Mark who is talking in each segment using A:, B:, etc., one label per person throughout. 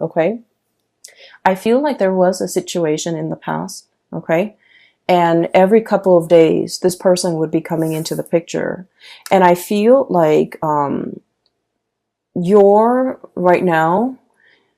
A: okay? I feel like there was a situation in the past, okay? And every couple of days, this person would be coming into the picture. And I feel like you're right now,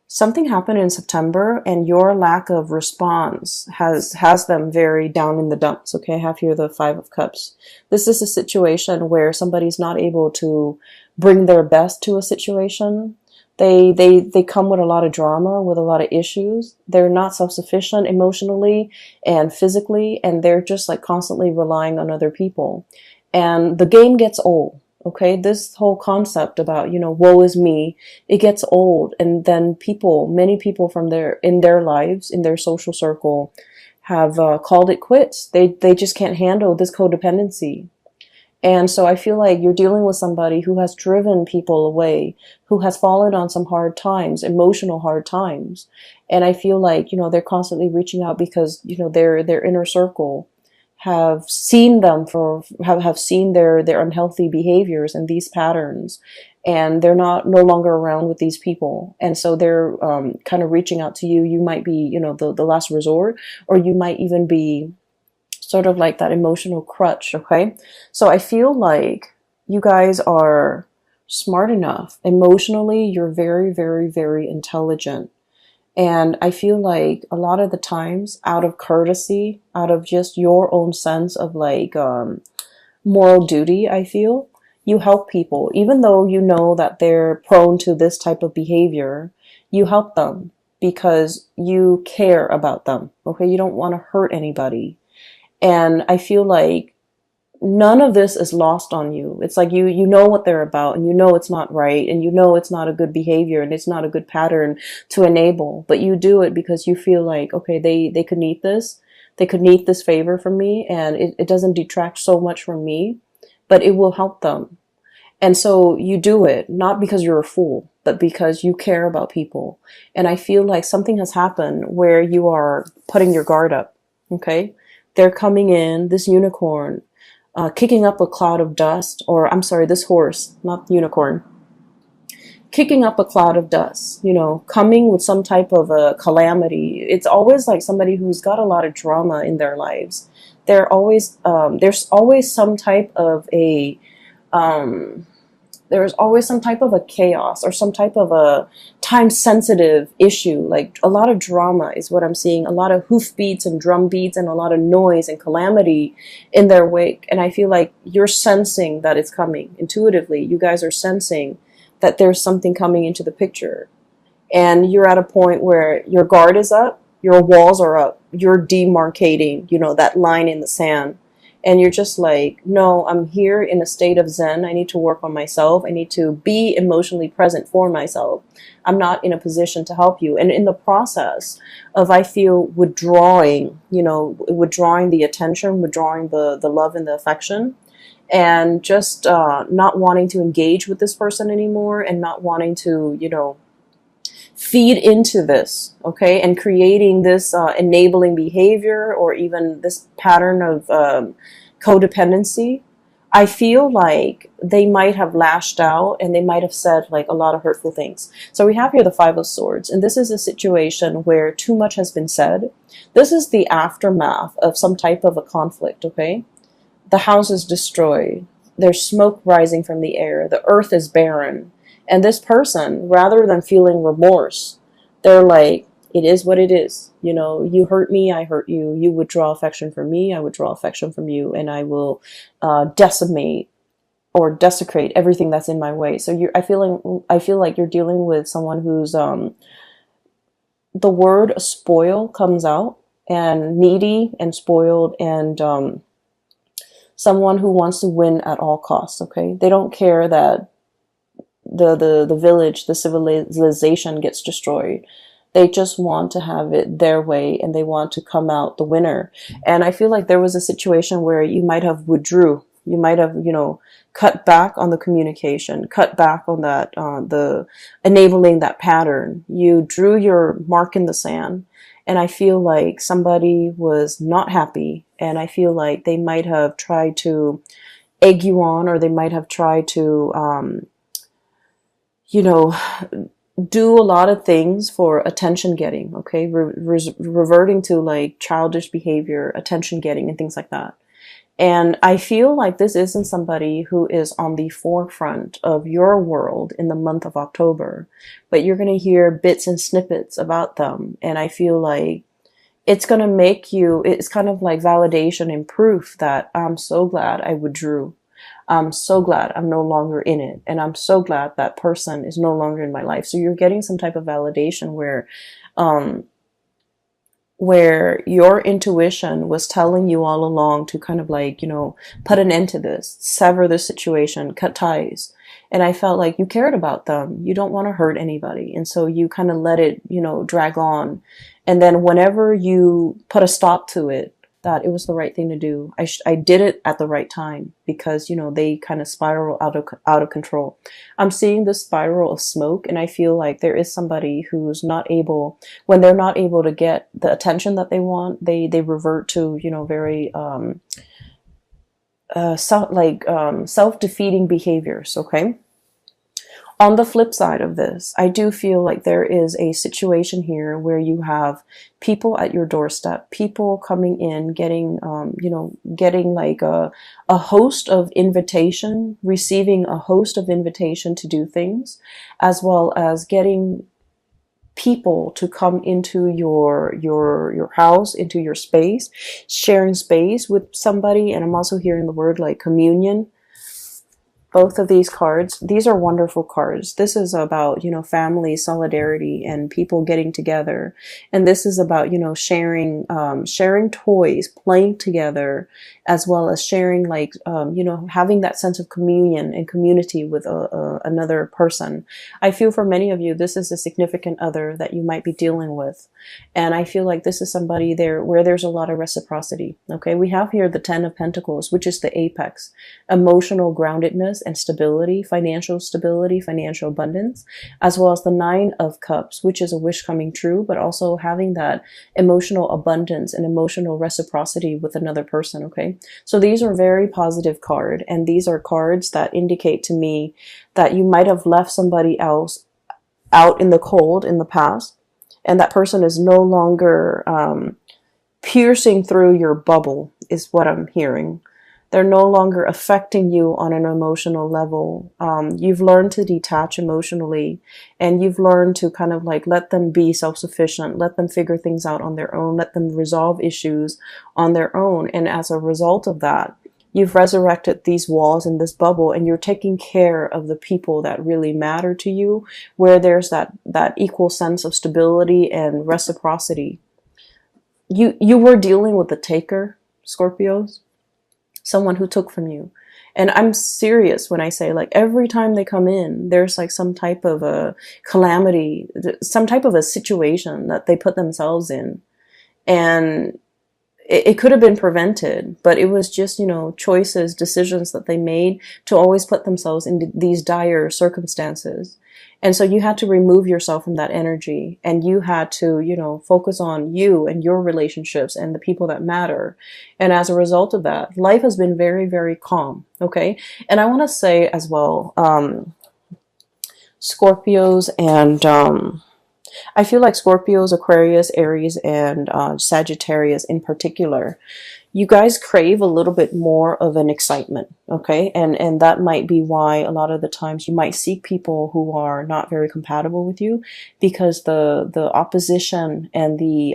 A: something happened in September and your lack of response has them very down in the dumps. Okay, I have here the Five of Cups. This is a situation where somebody's not able to bring their best to a situation. They come with a lot of drama, with a lot of issues. They're not self-sufficient emotionally and physically, and they're just like constantly relying on other people. And the game gets old. Okay, this whole concept about, woe is me, it gets old. And then many people in their lives, in their social circle, have called it quits. They just can't handle this codependency. And so I feel like you're dealing with somebody who has driven people away, who has fallen on some hard times, emotional hard times. And I feel like, they're constantly reaching out because, their inner circle have seen have seen their unhealthy behaviors and these patterns, and they're no longer around with these people. And so they're kind of reaching out to you. You might be, the last resort, or you might even be sort of like that emotional crutch, okay? So I feel like you guys are smart enough. Emotionally, you're very, very, very intelligent. And I feel like a lot of the times, out of courtesy, out of just your own sense of like moral duty, I feel, you help people. Even though you know that they're prone to this type of behavior, you help them because you care about them, okay? You don't want to hurt anybody. And I feel like none of this is lost on you. It's like you know what they're about, and you know it's not right, and you know it's not a good behavior, and it's not a good pattern to enable. But you do it because you feel like, okay, they could need this. They could need this favor from me, and it doesn't detract so much from me, but it will help them. And so you do it, not because you're a fool, but because you care about people. And I feel like something has happened where you are putting your guard up, okay? They're coming in, this unicorn, kicking up a cloud of dust, or I'm sorry, this horse, not unicorn, kicking up a cloud of dust, coming with some type of a calamity. It's always like somebody who's got a lot of drama in their lives. There's always some type of a, there's always some type of a chaos or some type of a time sensitive issue. Like a lot of drama is what I'm seeing, a lot of hoof beats and drum beats and a lot of noise and calamity in their wake. And I feel like you're sensing that it's coming intuitively. You guys are sensing that there's something coming into the picture, and you're at a point where your guard is up, your walls are up, you're demarcating, that line in the sand. And you're just like, no, I'm here in a state of Zen. I need to work on myself. I need to be emotionally present for myself. I'm not in a position to help you. And in the process of, I feel, withdrawing the attention, withdrawing the love and the affection, and just not wanting to engage with this person anymore, and not wanting to, feed into this, okay, and creating this enabling behavior or even this pattern of codependency, I feel like they might have lashed out and they might have said like a lot of hurtful things. So we have here the Five of Swords, and this is a situation where too much has been said. This is the aftermath of some type of a conflict, okay? The house is destroyed. There's smoke rising from the air. The earth is barren. And this person, rather than feeling remorse, they're like, it is what it is. You hurt me, I hurt you. You withdraw affection from me, I withdraw affection from you, and I will decimate or desecrate everything that's in my way. So I feel like you're dealing with someone who's the word spoil comes out, and needy and spoiled, and someone who wants to win at all costs. Okay, they don't care that the village, the civilization gets destroyed. They just want to have it their way, and they want to come out the winner. And I feel like there was a situation where you might have withdrew. You might have, cut back on the communication, cut back on that, the enabling that pattern. You drew your mark in the sand. And I feel like somebody was not happy. And I feel like they might have tried to egg you on, or they might have tried to, do a lot of things for attention getting, okay? Reverting to like childish behavior, attention getting, and things like that. And I feel like this isn't somebody who is on the forefront of your world in the month of October, but you're going to hear bits and snippets about them. And I feel like it's going to make you, it's kind of like validation and proof that I'm so glad I withdrew. I'm so glad I'm no longer in it. And I'm so glad that person is no longer in my life. So you're getting some type of validation um, where your intuition was telling you all along to kind of like, you know, put an end to this, sever this situation, cut ties. And I felt like you cared about them. You don't want to hurt anybody. And so you kind of let it, you know, drag on. And then whenever you put a stop to it, that it was the right thing to do. I did it at the right time because, you know, they kind of spiral out of control. I'm seeing this spiral of smoke, and I feel like there is somebody who's not able, when they're not able to get the attention that they want, they revert to, you know, very self-defeating behaviors, okay? On the flip side of this, I do feel like there is a situation here where you have people at your doorstep, people coming in, getting, you know, getting like a host of invitation, receiving a host of invitation to do things, as well as getting people to come into your house, into your space, sharing space with somebody. And I'm also hearing the word like communion. Both of these cards, these are wonderful cards. This is about, you know, family, solidarity, and people getting together. And this is about, you know, sharing toys, playing together, as well as sharing like, you know, having that sense of communion and community with another person. I feel for many of you, this is a significant other that you might be dealing with. And I feel like this is somebody there where there's a lot of reciprocity. Okay. We have here the 10 of Pentacles, which is the apex, emotional groundedness and stability, financial abundance, as well as the 9 of Cups, which is a wish coming true, but also having that emotional abundance and emotional reciprocity with another person. Okay. So these are very positive cards, and these are cards that indicate to me that you might have left somebody else out in the cold in the past, and that person is no longer piercing through your bubble, is what I'm hearing. They're no longer affecting you on an emotional level. You've learned to detach emotionally, and you've learned to kind of like let them be self-sufficient, let them figure things out on their own, let them resolve issues on their own. And as a result of that, you've resurrected these walls in this bubble, and you're taking care of the people that really matter to you, where there's that equal sense of stability and reciprocity. You were dealing with the taker, Scorpios. Someone who took from you. And I'm serious when I say, like, every time they come in, there's like some type of a calamity, some type of a situation that they put themselves in. And it could have been prevented, but it was just, you know, choices, decisions that they made to always put themselves in these dire circumstances. And so you had to remove yourself from that energy, and you had to, you know, focus on you and your relationships and the people that matter. And as a result of that, life has been very, very calm. Okay. And I want to say as well, Scorpios and, I feel like Scorpios, Aquarius, Aries, and Sagittarius in particular, you guys crave a little bit more of an excitement, okay? And that might be why a lot of the times you might seek people who are not very compatible with you, because the opposition and the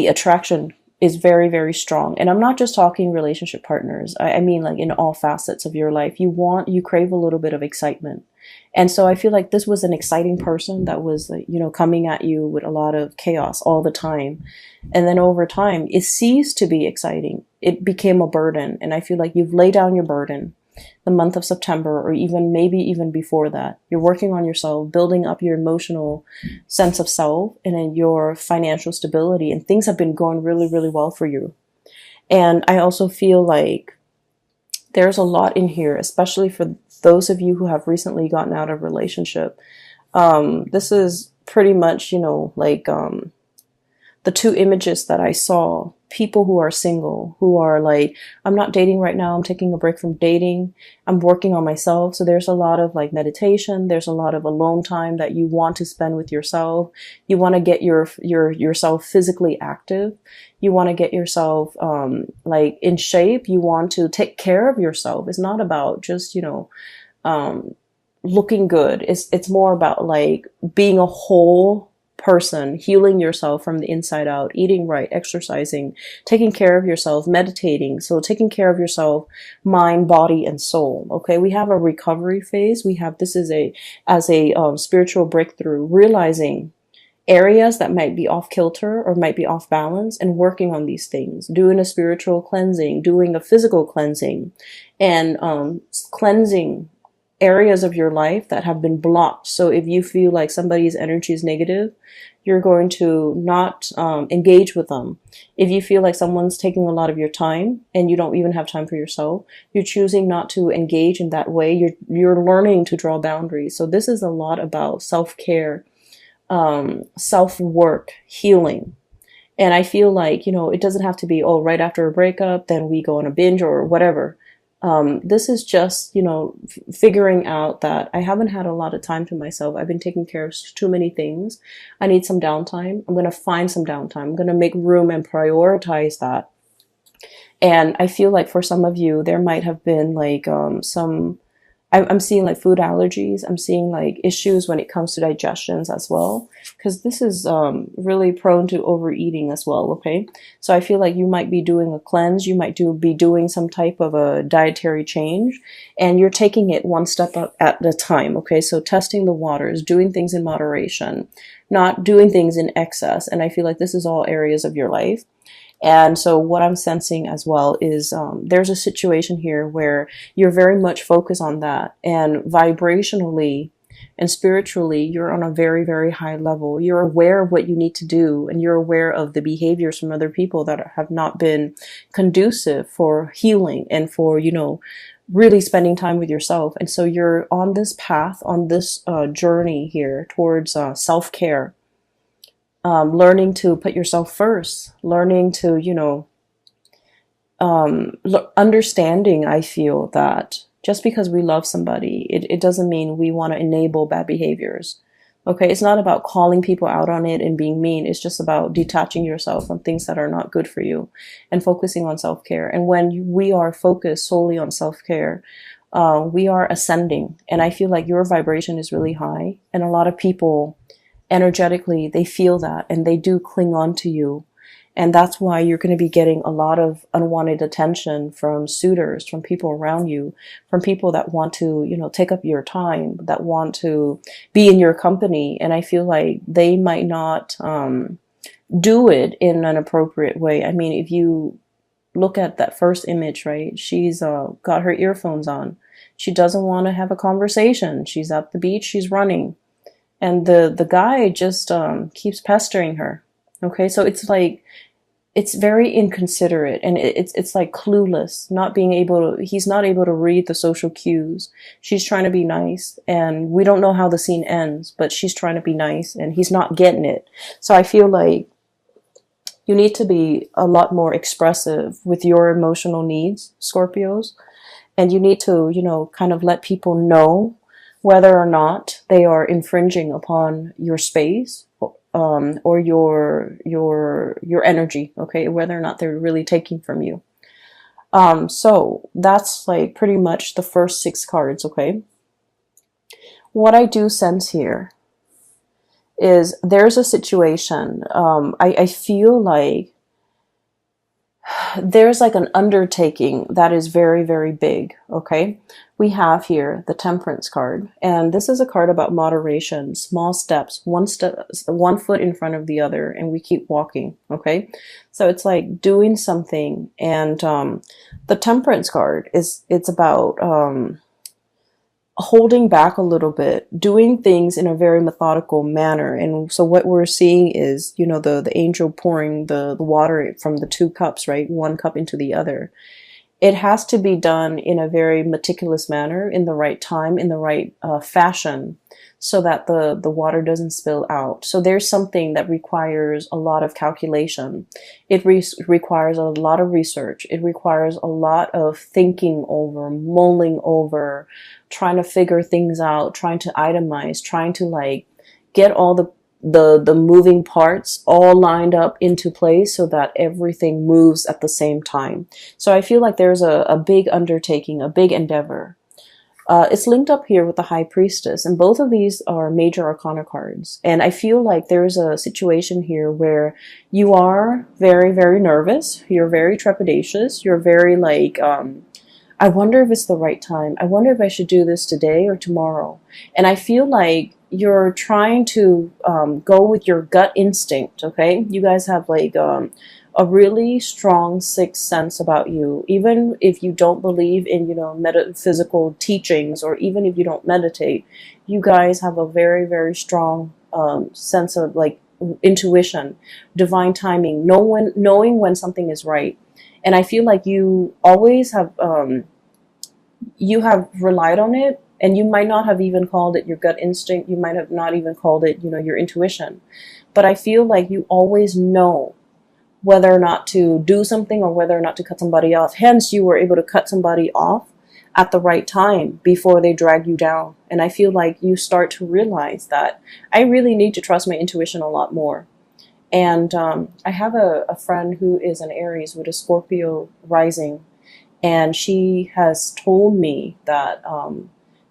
A: attraction is very, very strong. And I'm not just talking relationship partners. I mean like in all facets of your life. You crave a little bit of excitement. And so I feel like this was an exciting person that was, you know, coming at you with a lot of chaos all the time. And then over time, it ceased to be exciting. It became a burden. And I feel like you've laid down your burden the month of September, or even maybe even before that. You're working on yourself, building up your emotional sense of self and then your financial stability. And things have been going really, really well for you. And I also feel like there's a lot in here, especially for those of you who have recently gotten out of a relationship. This is pretty much, you know, like the two images that I saw people who are single, who are like, I'm not dating right now, I'm taking a break from dating, I'm working on myself. So there's a lot of like meditation, there's a lot of alone time that you want to spend with yourself. You want to get yourself physically active. You want to get yourself like in shape. You want to take care of yourself. It's not about just, looking good. It's more about like being a whole person, healing yourself from the inside out, eating right, exercising, taking care of yourself, meditating. So taking care of yourself, mind, body, and soul. Okay. We have a recovery phase. We have, this is as a spiritual breakthrough, realizing areas that might be off kilter or might be off balance and working on these things, doing a spiritual cleansing, doing a physical cleansing, and cleansing areas of your life that have been blocked. So if you feel like somebody's energy is negative, you're going to not engage with them. If you feel like someone's taking a lot of your time and you don't even have time for yourself, you're choosing not to engage in that way. You're learning to draw boundaries. So this is a lot about self-care, self-work, healing. And I feel like, it doesn't have to be, oh, right after a breakup, then we go on a binge or whatever. This is just, figuring out that I haven't had a lot of time to myself. I've been taking care of too many things. I need some downtime. I'm going to find some downtime. I'm going to make room and prioritize that. And I feel like for some of you, there might have been like I'm seeing like food allergies. I'm seeing like issues when it comes to digestions as well, because this is really prone to overeating as well. Okay. So I feel like you might be doing a cleanse. You might be doing some type of a dietary change, and you're taking it one step at a time. Okay. So testing the waters, doing things in moderation, not doing things in excess. And I feel like this is all areas of your life. And so what I'm sensing as well is there's a situation here where you're very much focused on that. And vibrationally and spiritually, you're on a very, very high level. You're aware of what you need to do, and you're aware of the behaviors from other people that have not been conducive for healing and for, really spending time with yourself. And so you're on this path, on this journey here towards self-care. Learning to put yourself first, learning to, understanding, I feel that just because we love somebody, it doesn't mean we want to enable bad behaviors. Okay. It's not about calling people out on it and being mean. It's just about detaching yourself from things that are not good for you and focusing on self-care. And when we are focused solely on self-care, we are ascending. And I feel like your vibration is really high, and a lot of people energetically, they feel that and they do cling on to you. And that's why you're going to be getting a lot of unwanted attention from suitors, from people around you, from people that want to, take up your time, that want to be in your company. And I feel like they might not do it in an appropriate way. I mean, if you look at that first image, right, she's got her earphones on. She doesn't want to have a conversation. She's at the beach, she's running. And the guy just keeps pestering her. Okay, so it's like, it's very inconsiderate, and it's like clueless, he's not able to read the social cues. She's trying to be nice, and we don't know how the scene ends, but she's trying to be nice and he's not getting it. So I feel like you need to be a lot more expressive with your emotional needs, Scorpios, and you need to, kind of let people know whether or not they are infringing upon your space, or your energy, okay, whether or not they're really taking from you. So that's like pretty much the first 6 cards, okay? What I do sense here is there's a situation, I feel like there's like an undertaking that is very, very big, okay? We have here the Temperance card, and this is a card about moderation, small steps, one foot in front of the other, and we keep walking, okay? So it's like doing something, and the Temperance card it's about holding back a little bit, doing things in a very methodical manner. And so what we're seeing is, the angel pouring the water from the 2 cups, right? 1 cup into the other. it has to be done in a very meticulous manner, in the right time, in the right fashion, so that the water doesn't spill out. So there's something that requires a lot of calculation. It requires a lot of research. It requires a lot of thinking over, mulling over, trying to figure things out, trying to itemize, trying to like get all the moving parts all lined up into place so that everything moves at the same time. So I feel like there's a big undertaking, a big endeavor. It's linked up here with the High Priestess, and both of these are major arcana cards. And I feel like there's a situation here where you are very, very nervous. You're very trepidatious. You're very like, I wonder if it's the right time. I wonder if I should do this today or tomorrow. And I feel like you're trying to go with your gut instinct, okay? You guys have like a really strong sixth sense about you. Even if you don't believe in, metaphysical teachings, or even if you don't meditate, you guys have a very, very strong sense of like intuition, divine timing, knowing when something is right. And I feel like you always have relied on it, and you might not have even called it your gut instinct. You might have not even called it, your intuition. But I feel like you always know whether or not to do something or whether or not to cut somebody off. Hence, you were able to cut somebody off at the right time before they drag you down. And I feel like you start to realize that I really need to trust my intuition a lot more. And I have a friend who is an Aries with a Scorpio rising, and she has told me that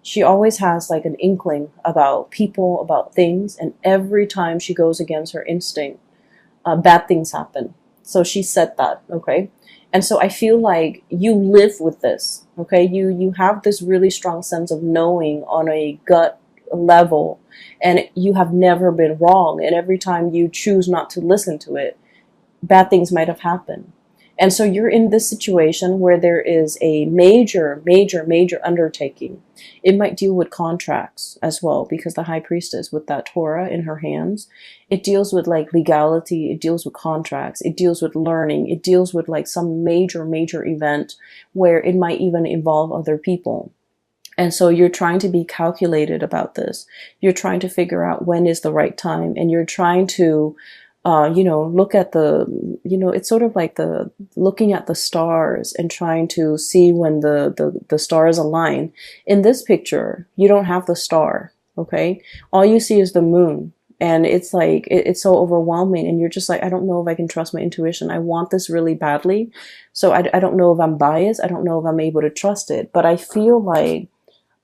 A: she always has like an inkling about people, about things, and every time she goes against her instinct, bad things happen. So she said that, okay? And so I feel like you live with this, okay? You have this really strong sense of knowing on a gut level, and you have never been wrong. And every time you choose not to listen to it, bad things might have happened. And so you're in this situation where there is a major, major, major undertaking. It might deal with contracts as well, because the High Priestess with that Torah in her hands, it deals with like legality, it deals with contracts, it deals with learning, it deals with like some major, major event where it might even involve other people. And so you're trying to be calculated about this. You're trying to figure out when is the right time, and you're trying to look at it's sort of like looking at the stars and trying to see when the stars align. In this picture, you don't have the star, okay? All you see is the moon. And it's like, it's so overwhelming. And you're just like, I don't know if I can trust my intuition. I want this really badly. So I don't know if I'm biased. I don't know if I'm able to trust it. But I feel like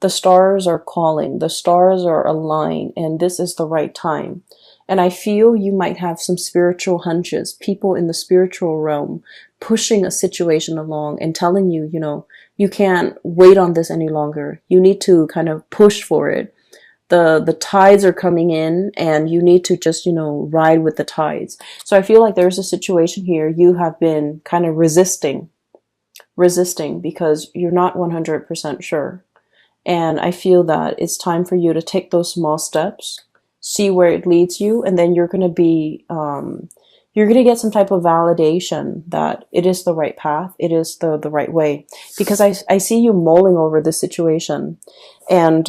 A: the stars are calling. The stars are aligned. And this is the right time. And I feel you might have some spiritual hunches, people in the spiritual realm pushing a situation along and telling you, you can't wait on this any longer. You need to kind of push for it. The tides are coming in, and you need to just, ride with the tides. So I feel like there's a situation here you have been kind of resisting because you're not 100% sure. And I feel that it's time for you to take those small steps, see where it leads you, and then you're going to be, you're going to get some type of validation that it is the right path, it is the right way. Because I see you mulling over this situation. And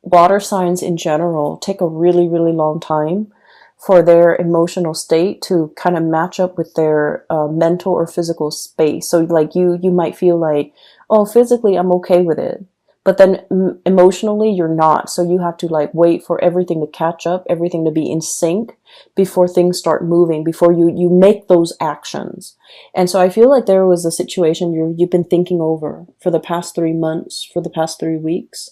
A: water signs in general take a really, really long time for their emotional state to kind of match up with their mental or physical space. So like you might feel like, oh, physically I'm okay with it, but then emotionally you're not. So you have to like wait for everything to catch up, everything to be in sync before things start moving, before you make those actions. And so I feel like there was a situation you've been thinking over for the past 3 months, for the past 3 weeks,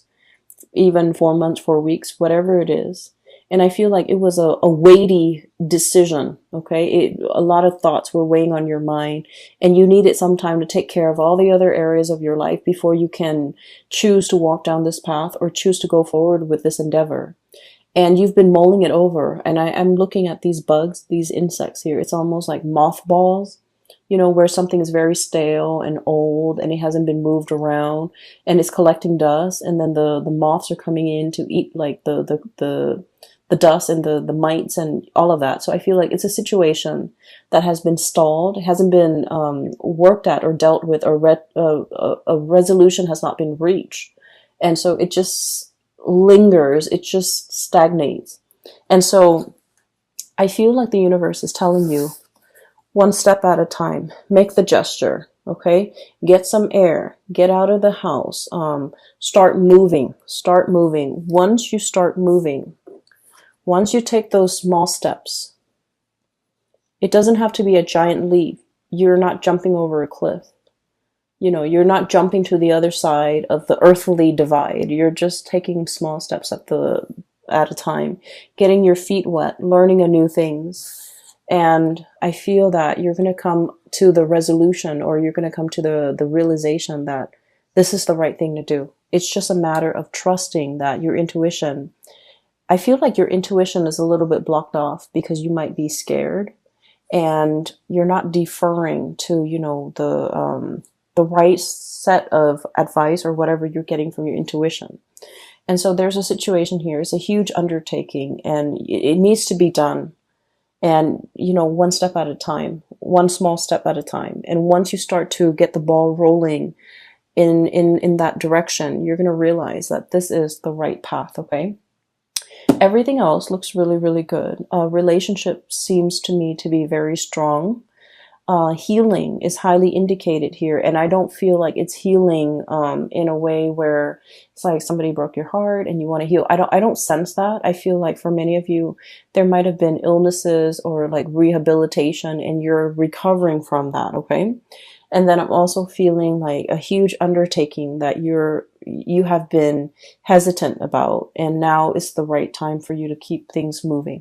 A: even 4 months, 4 weeks, whatever it is. And I feel like it was a weighty decision, okay? A lot of thoughts were weighing on your mind, and you needed some time to take care of all the other areas of your life before you can choose to walk down this path or choose to go forward with this endeavor. And you've been mulling it over, and I'm looking at these bugs, these insects here. It's almost like mothballs. you know, where something is very stale and old and it hasn't been moved around and it's collecting dust, and then the moths are coming in to eat like the dust and the mites and all of that. So I feel like it's a situation that has been stalled, it hasn't been worked at or dealt with, or a resolution has not been reached. And so it just lingers, it just stagnates. And so I feel like the universe is telling you, one step at a time, make the gesture, okay? Get some air, get out of the house, start moving, start moving. Once you start moving, once you take those small steps, it doesn't have to be a giant leap. You're not jumping over a cliff. You know, you're not jumping to the other side of the earthly divide. You're just taking small steps at a time, getting your feet wet, learning a new things. And I feel that you're going to come to the resolution, or you're going to come to the realization that this is the right thing to do. It's just a matter of trusting that your intuition, I feel like your intuition is a little bit blocked off because you might be scared and you're not deferring to, you know, the right set of advice or whatever you're getting from your intuition. And so there's a situation here. It's a huge undertaking and it needs to be done. And, you know, one step at a time, one small step at a time. And once you start to get the ball rolling in that direction, you're going to realize that this is the right path, okay? Everything else looks really, really good. Relationship seems to me to be very strong. Healing is highly indicated here, and I don't feel like it's healing in a way where it's like somebody broke your heart and you want to heal. I don't sense that. I feel like for many of you, there might have been illnesses or like rehabilitation, and you're recovering from that. Okay. And then I'm also feeling like a huge undertaking that you have been hesitant about, and now is the right time for you to keep things moving.